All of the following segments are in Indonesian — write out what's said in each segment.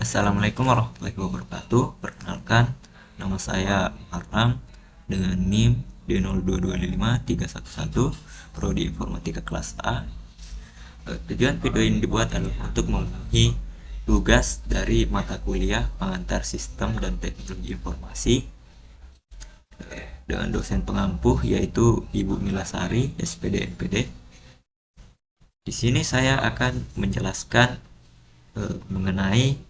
Assalamualaikum warahmatullahi wabarakatuh. Perkenalkan, nama saya Arham dengan NIM D0225311, Prodi Informatika kelas A. Tujuan video ini dibuat adalah untuk memenuhi tugas dari mata kuliah pengantar sistem dan teknologi informasi dengan dosen pengampuh yaitu Ibu Milasari, SPD NPD. Di sini saya akan menjelaskan mengenai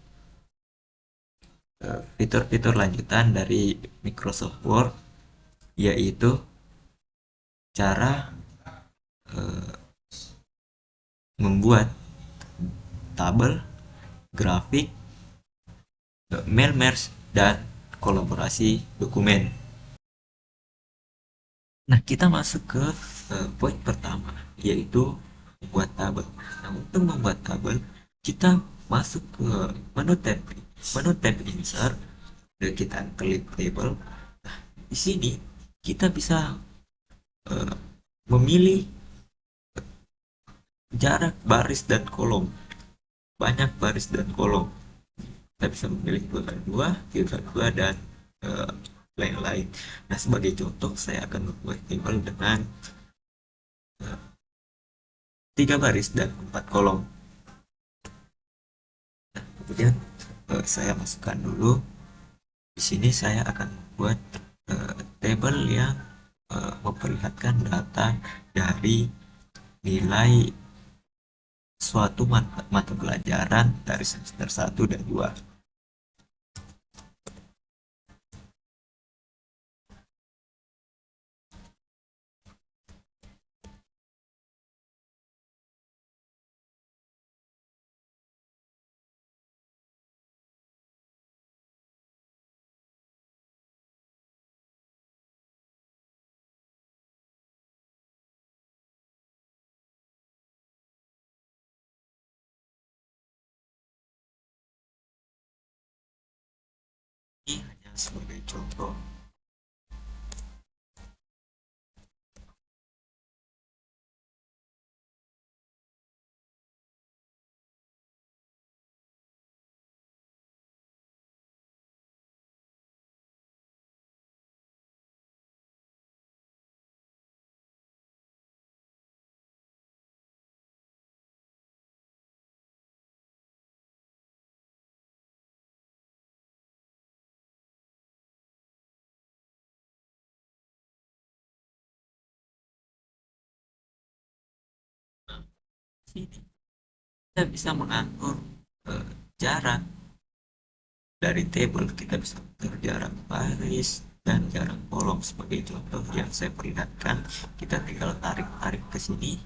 fitur-fitur lanjutan dari Microsoft Word, yaitu cara membuat tabel, grafik, mail merge, dan kolaborasi dokumen. Nah, kita masuk ke poin pertama, yaitu membuat tabel. Nah, untuk membuat tabel, kita masuk ke menu tab insert, dan kita klik table. Nah, di sini kita bisa uh, memilih jarak baris dan kolom, banyak baris dan kolom. Kita bisa memilih filter 2 dan uh, lain-lain. Nah, sebagai contoh saya akan membuat table dengan 3 baris dan 4 kolom. Nah, kemudian saya masukkan dulu. Di sini saya akan membuat table yang memperlihatkan data dari nilai suatu mata pelajaran dari semester 1 dan 2. Ini hanya sebagai contoh. Sini kita bisa mengatur jarak dari table. Kita bisa mengatur jarak baris dan jarak kolom. Sebagai contoh yang saya perlihatkan, kita tinggal tarik-tarik ke sini.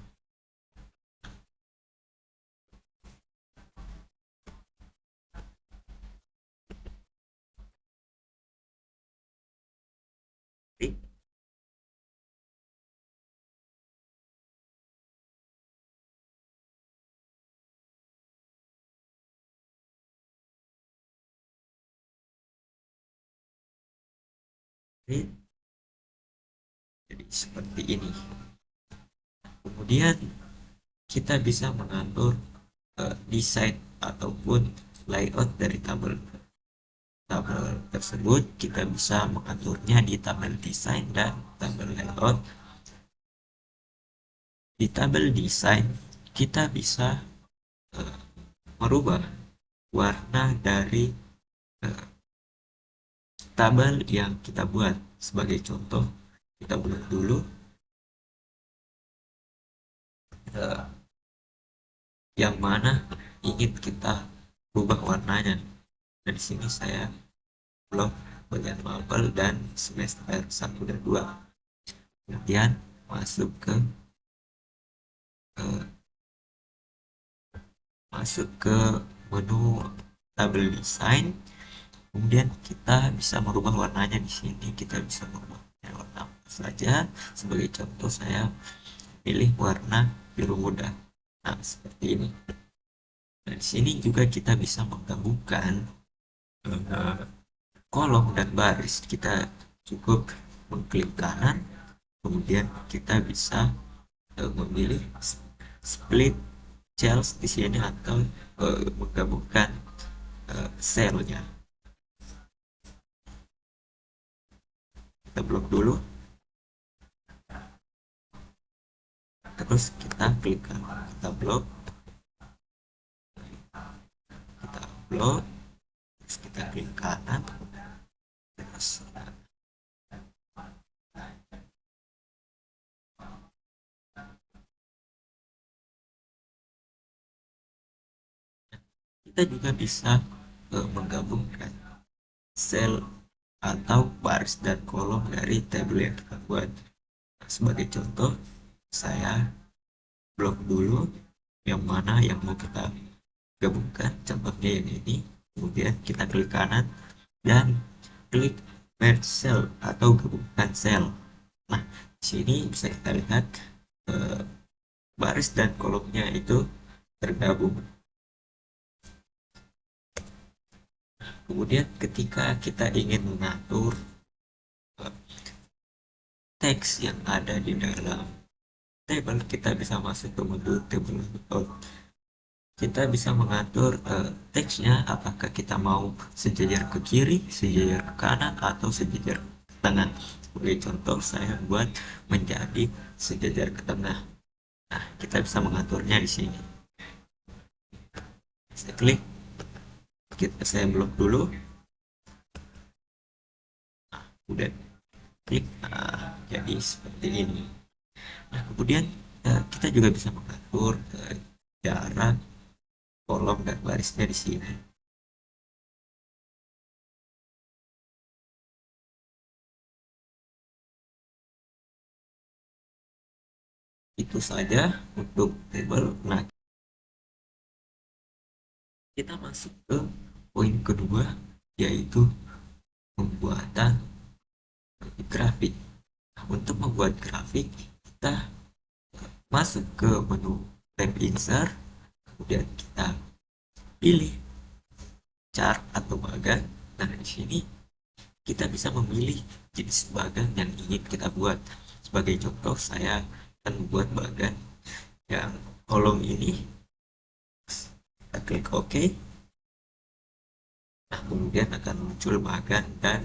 Jadi seperti ini. Kemudian kita bisa mengatur desain ataupun layout dari tabel tersebut. Kita bisa mengaturnya di tabel desain dan tabel layout. Di tabel desain kita bisa merubah warna dari tabel yang kita buat. Sebagai contoh, kita buat dulu yang mana ingin kita rubah warnanya. Dan di sini saya blok bagian marble dan semester 1 dan 2. Kemudian masuk ke eh, menu tabel desain. Kemudian kita bisa merubah warnanya. Di sini kita bisa merubah warna apa saja. Sebagai contoh, saya pilih warna biru muda. Nah, seperti ini. Nah, di sini juga kita bisa menggabungkan kolom dan baris. Kita cukup mengklik kanan, kemudian kita bisa memilih split cells di sini atau menggabungkan selnya. Kita blok dulu, terus kita klik kanan, kita blok, kita blok, terus kita klik kanan, terus kita juga bisa menggabungkan sel atau baris dan kolom dari tabel yang kita buat. Nah, sebagai contoh, saya blok dulu yang mana yang mau kita gabungkan, contohnya yang ini, kemudian kita klik kanan dan klik merge cell atau gabungkan sel. Nah, di sini bisa kita lihat eh, baris dan kolomnya itu tergabung. Kemudian ketika kita ingin mengatur teks yang ada di dalam table, kita bisa masuk ke menu table layout. Kita bisa mengatur teksnya, apakah kita mau sejajar ke kiri, sejajar ke kanan, atau sejajar ke tengah. Sebagai contoh, saya buat menjadi sejajar ke tengah. Nah, kita bisa mengaturnya di sini. Saya klik, saya blok dulu. Nah, udah klik, jadi seperti ini. Nah, kemudian kita juga bisa mengatur jarak kolom dan barisnya di sini. Itu saja untuk table. Nah, kita masuk ke poin kedua, yaitu pembuatan grafik. Nah, untuk membuat grafik, kita masuk ke menu tab insert, kemudian kita pilih chart atau bagan. Nah, di sini kita bisa memilih jenis bagan yang ingin kita buat. Sebagai contoh, saya akan membuat bagan yang kolom ini. Kita klik OK. Nah, kemudian akan muncul bagan dan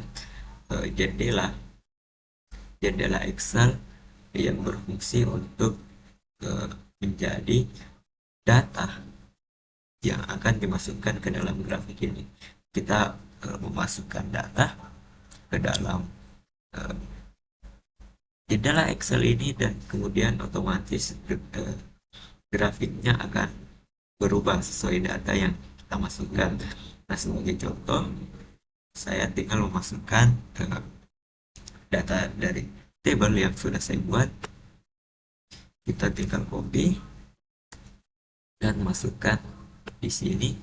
jendela Excel yang berfungsi untuk menjadi data yang akan dimasukkan ke dalam grafik ini. Kita memasukkan data ke dalam jendela Excel ini, dan kemudian otomatis grafiknya akan berubah sesuai data yang kita masukkan. Nah, sebagai contoh, saya tinggal memasukkan data dari table yang sudah saya buat. Kita tinggal copy dan masukkan di sini.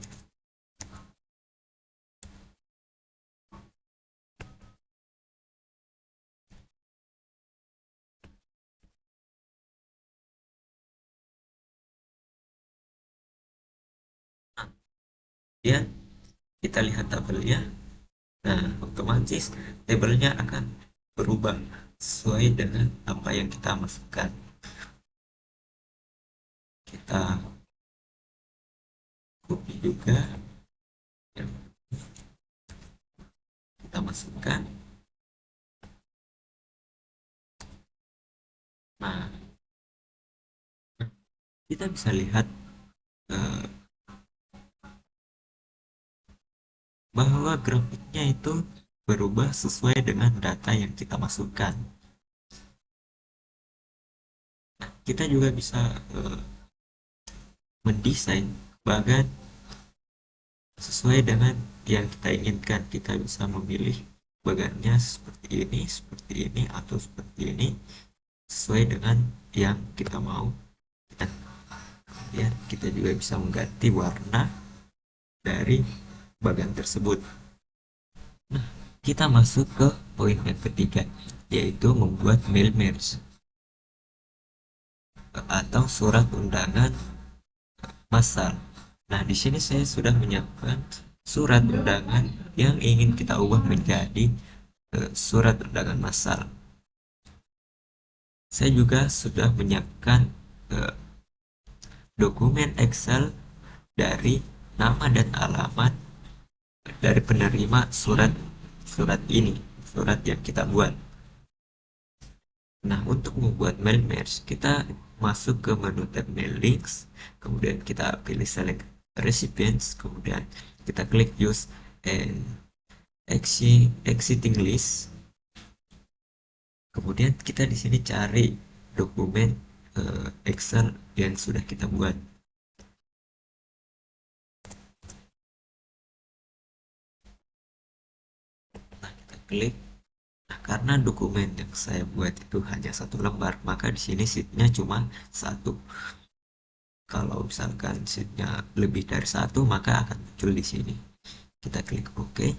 Kemudian kita lihat tabelnya. Nah, otomatis tabelnya akan berubah sesuai dengan apa yang kita masukkan. Kita copy juga, kita masukkan. Nah, kita bisa lihat eh, bahwa grafiknya itu berubah sesuai dengan data yang kita masukkan. Nah, kita juga bisa mendesain bagan sesuai dengan yang kita inginkan. Kita bisa memilih bagannya seperti ini, atau seperti ini, sesuai dengan yang kita mau. Dan kemudian kita juga bisa mengganti warna dari bagan tersebut. Nah, kita masuk ke poin yang ketiga, yaitu membuat mail merge atau surat undangan massal. Nah, di sini saya sudah menyiapkan surat undangan yang ingin kita ubah menjadi surat undangan massal. Saya juga sudah menyiapkan dokumen Excel dari nama dan alamat dari penerima surat surat ini, surat yang kita buat. Nah, untuk membuat mail merge, kita masuk ke menu tab mail links, kemudian kita pilih select recipients, kemudian kita klik use and exiting list. Kemudian kita di sini cari dokumen Excel yang sudah kita buat. Nah, kita klik. Nah, karena dokumen yang saya buat itu hanya satu lembar, maka di sini sheetnya cuma satu. Kalau misalkan sheetnya lebih dari satu, maka akan muncul di sini. Kita klik OK.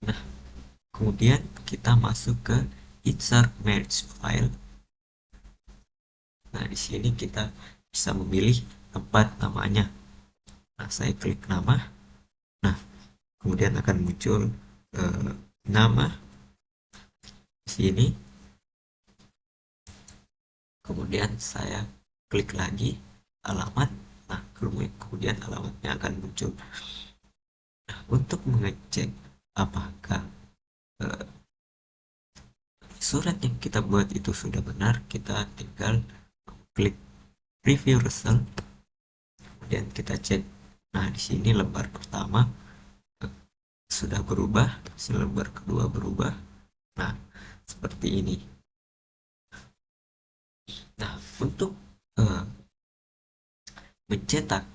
Nah, kemudian kita masuk ke insert merge file. Nah, di sini kita bisa memilih tempat namanya. Nah, saya klik nama. Nah, kemudian akan muncul nama di sini. Kemudian saya klik lagi alamat. Nah, kemudian alamatnya akan muncul. Nah, untuk mengecek apakah eh, surat yang kita buat itu sudah benar, kita tinggal klik preview result, kemudian kita cek. Nah, di sini lembar pertama sudah berubah, lembar kedua berubah. Nah, seperti ini. Nah, untuk uh, mencetak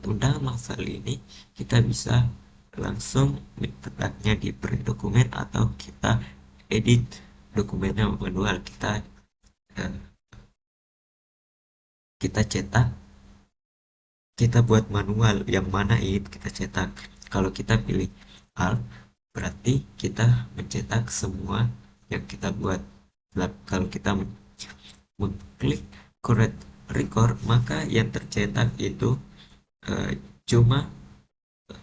undangan massal ini, kita bisa langsung mencetaknya di print dokumen atau kita edit dokumennya manual. Uh, kita cetak, kita buat manual yang mana ingin kita cetak. Kalau kita pilih alt, berarti kita mencetak semua yang kita buat. Kalau kita mengklik correct record, maka yang tercetak itu cuma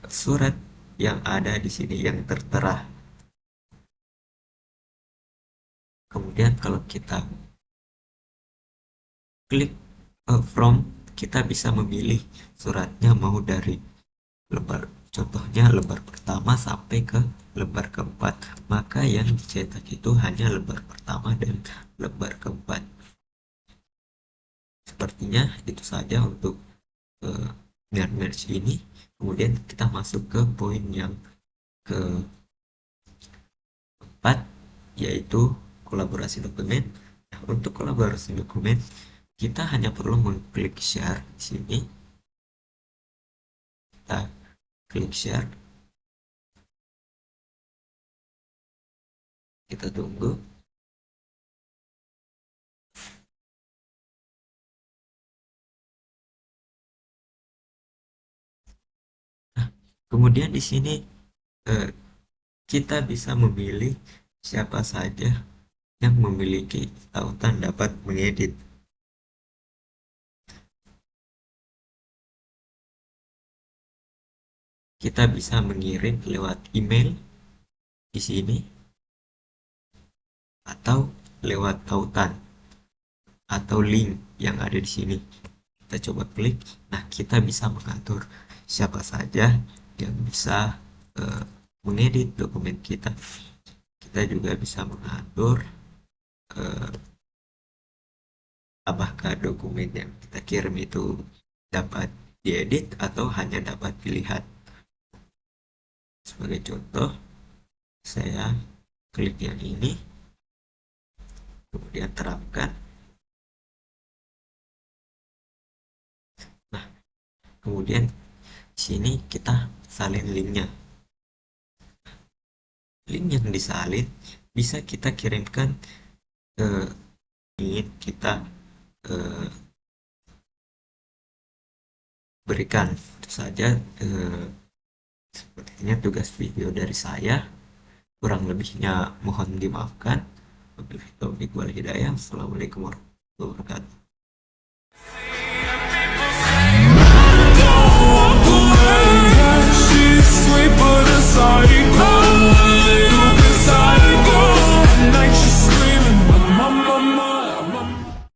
surat yang ada di sini yang tertera. Kemudian kalau kita klik from, kita bisa memilih suratnya mau dari lembar, contohnya lembar pertama sampai ke lembar keempat, maka yang dicetak itu hanya lembar pertama dan lembar keempat. Sepertinya itu saja untuk uh, merge ini. Kemudian kita masuk ke poin yang keempat, yaitu kolaborasi dokumen. Nah, untuk kolaborasi dokumen, kita hanya perlu mengklik share di sini. Kita klik share. Kita tunggu. Nah, kemudian di sini eh, kita bisa memilih siapa saja yang memiliki tautan dapat mengedit. Kita bisa mengirim lewat email di sini atau lewat tautan atau link yang ada di sini. Kita coba klik. Nah, kita bisa mengatur siapa saja yang bisa uh, mengedit dokumen kita. Kita juga bisa mengatur uh, apakah dokumen yang kita kirim itu dapat diedit atau hanya dapat dilihat. Sebagai contoh, saya klik yang ini, kemudian terapkan. Nah, kemudian sini kita salin linknya. Link yang disalin bisa kita kirimkan ke ingin kita eh, berikan. Itu saja sepertinya tugas video dari saya. Kurang lebihnya mohon dimaafkan. Wabillahi taufiq wal hidayah. Assalamualaikum warahmatullahi wabarakatuh.